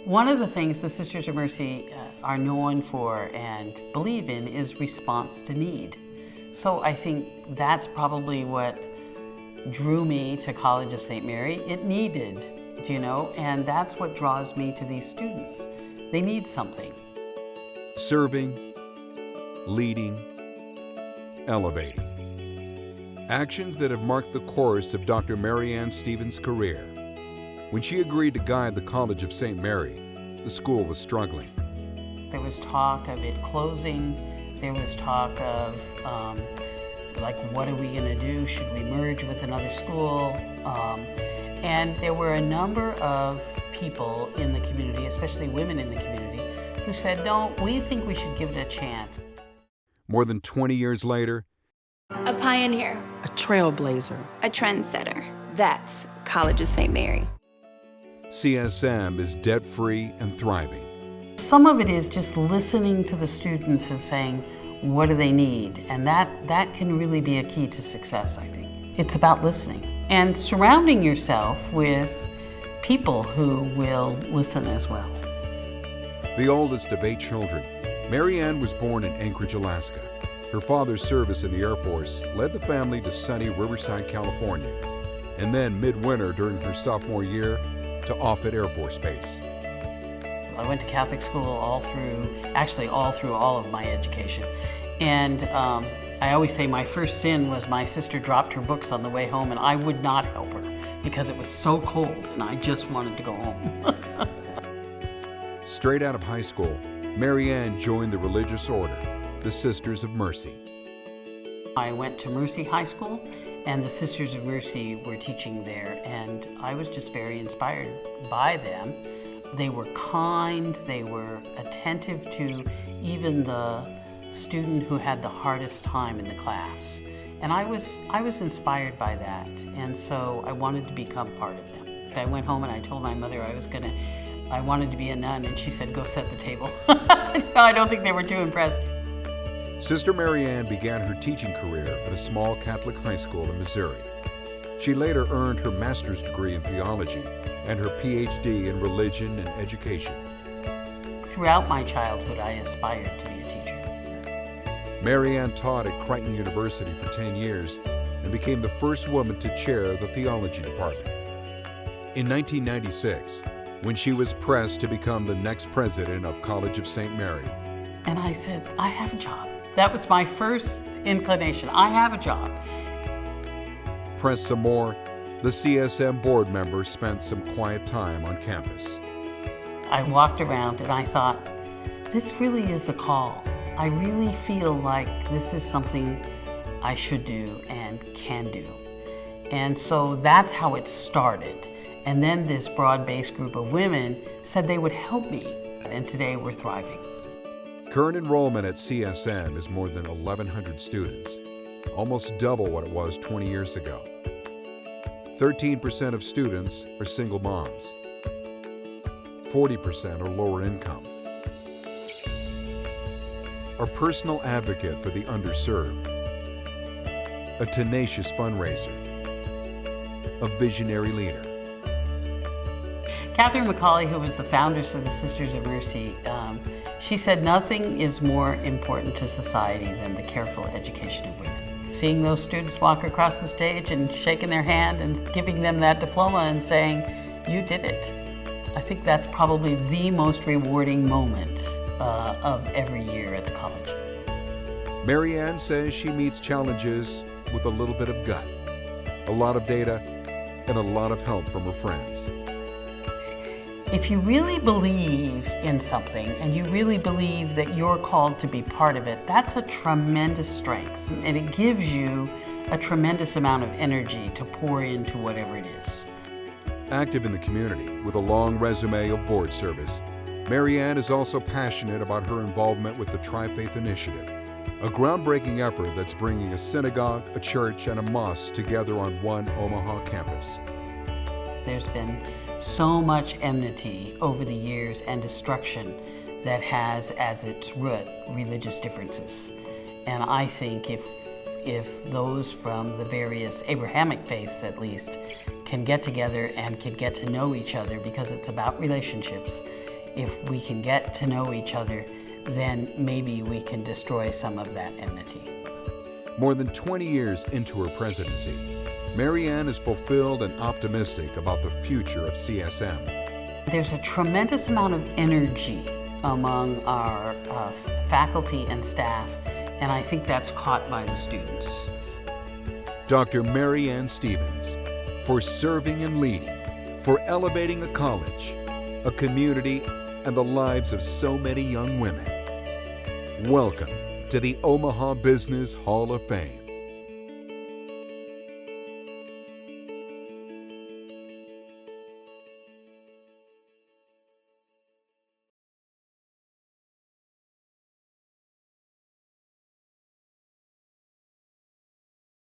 One of the things the Sisters of Mercy are known for and believe in is response to need. So I think that's probably what drew me to College of St. Mary. It needed, and that's what draws me to these students. They need something. Serving, leading, elevating. Actions that have marked the course of Dr. Maryanne Stevens' career. When she agreed to guide the College of St. Mary, the school was struggling. There was talk of it closing. There was talk of, what are we going to do? Should we merge with another school? And there were a number of people in the community, especially women in the community, who said, no, we think we should give it a chance. More than 20 years later, a pioneer, a trailblazer, a trendsetter. That's College of St. Mary. CSM is debt-free and thriving. Some of it is just listening to the students and saying, what do they need? And that can really be a key to success, I think. It's about listening and surrounding yourself with people who will listen as well. The oldest of 8 children, Maryanne was born in Anchorage, Alaska. Her father's service in the Air Force led the family to sunny Riverside, California, and then midwinter during her sophomore year to Offutt Air Force Base. I went to Catholic school all through all of my education. And I always say my first sin was my sister dropped her books on the way home and I would not help her because it was so cold and I just wanted to go home. Straight out of high school, Maryanne joined the religious order, the Sisters of Mercy. I went to Mercy High School and the Sisters of Mercy were teaching there, and I was just very inspired by them. They were kind, they were attentive to even the student who had the hardest time in the class. And I was inspired by that, and so I wanted to become part of them. I went home and I told my mother I wanted to be a nun, and she said, go set the table. I don't think they were too impressed. Sister Maryanne began her teaching career at a small Catholic high school in Missouri. She later earned her master's degree in theology and her PhD in religion and education. Throughout my childhood, I aspired to be a teacher. Maryanne taught at Crichton University for 10 years and became the first woman to chair the theology department. In 1996, when she was pressed to become the next president of College of St. Mary, and I said, I have a job. That was my first inclination. I have a job. Pressed some more, the CSM board members spent some quiet time on campus. I walked around and I thought, this really is a call. I really feel like this is something I should do and can do. And so that's how it started. And then this broad-based group of women said they would help me. And today we're thriving. Current enrollment at CSM is more than 1,100 students, almost double what it was 20 years ago. 13% of students are single moms. 40% are lower income. A personal advocate for the underserved. A tenacious fundraiser. A visionary leader. Catherine McCauley, who was the founders of the Sisters of Mercy, she said nothing is more important to society than the careful education of women. Seeing those students walk across the stage and shaking their hand and giving them that diploma and saying, you did it. I think that's probably the most rewarding moment of every year at the college. Maryanne says she meets challenges with a little bit of gut, a lot of data, and a lot of help from her friends. If you really believe in something and you really believe that you're called to be part of it, that's a tremendous strength. And it gives you a tremendous amount of energy to pour into whatever it is. Active in the community with a long resume of board service, Maryanne is also passionate about her involvement with the Tri-Faith Initiative, a groundbreaking effort that's bringing a synagogue, a church, and a mosque together on one Omaha campus. There's been so much enmity over the years and destruction that has as its root religious differences. And I think if those from the various Abrahamic faiths at least can get together and can get to know each other, because it's about relationships, if we can get to know each other, then maybe we can destroy some of that enmity. More than 20 years into her presidency, Maryanne is fulfilled and optimistic about the future of CSM. There's a tremendous amount of energy among our faculty and staff, and I think that's caught by the students. Dr. Maryanne Stevens, for serving and leading, for elevating a college, a community, and the lives of so many young women. Welcome to the Omaha Business Hall of Fame.